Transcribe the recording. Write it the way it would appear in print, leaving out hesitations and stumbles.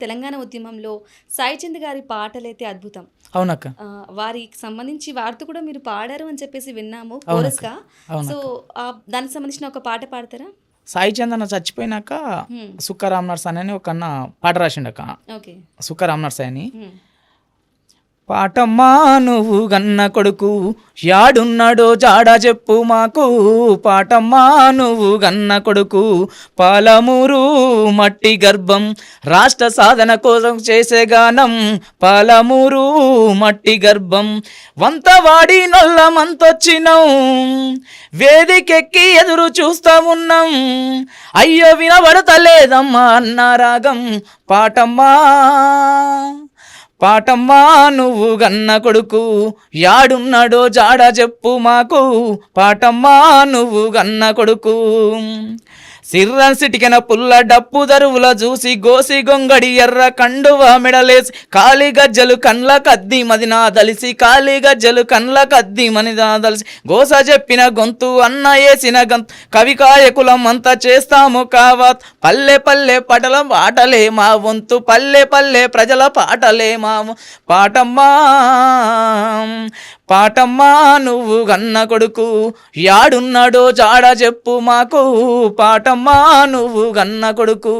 తెలంగాణ ఉద్యమంలో సాయి చంద్ గారి పాటలైతే అద్భుతం. అవునక్క. వారికి సంబంధించి వారితో కూడా మీరు పాడారు అని చెప్పేసి విన్నాము అవునక్క. కోరస్‌గా. సో, అవునక్క. దానికి సంబంధించిన ఒక పాట పాడతారా? సాయి చంద్ అన్న చచ్చిపోయినాక హ్మ్. సుక్క రామ్ నర్సాని అని ఒక అన్న పాట రాసిండక్క. ఓకే. సుక్క రామ్ నర్సాని అని. హ్మ్. పాటమ్మా నువ్వు గన్న కొడుకు యాడున్నాడో జాడ చెప్పు మాకు. పాటమ్మా నువ్వు గన్న కొడుకు పాలమూరు మట్టి గర్భం రాష్ట్ర సాధన కోసం చేసే గానం. పాలమూరు మట్టి గర్భం వంతవాడి నొల్లమంతొచ్చినాం వేదికెక్కి ఎదురు చూస్తా ఉన్నాం. అయ్యో వినబడతలేదమ్మా అన్న రాగం. పాటమ్మా పాటమ్మా నువ్వు గన్న కొడుకు యాడున్నాడో జాడ చెప్పు మాకు. పాటమ్మా నువ్వు గన్న కొడుకు సిర్రన్ సిటికెన పుల్ల డప్పు దరువుల చూసి గోసి గొంగడి ఎర్ర కండువ మెడలేసి కాలి గజ్జలు కండ్ల కద్ది మదినా దలిసి కాలి గజ్జలు కండ్ల కద్ది మనిదా దలిసి గోస చెప్పిన గొంతు అన్న వేసిన గంతు కవి కాయకులం అంతా చేస్తాము కావత్. పల్లె పల్లె పటల పాటలే మా వంతు పల్లె పల్లె ప్రజల పాటలే మా పాటమ్మా పాటమ్మా నువ్వు గన్న కొడుకు యాడున్నాడో జాడ చెప్పు మాకు. పాటమ్మా నువ్వు గన్న కొడుకు.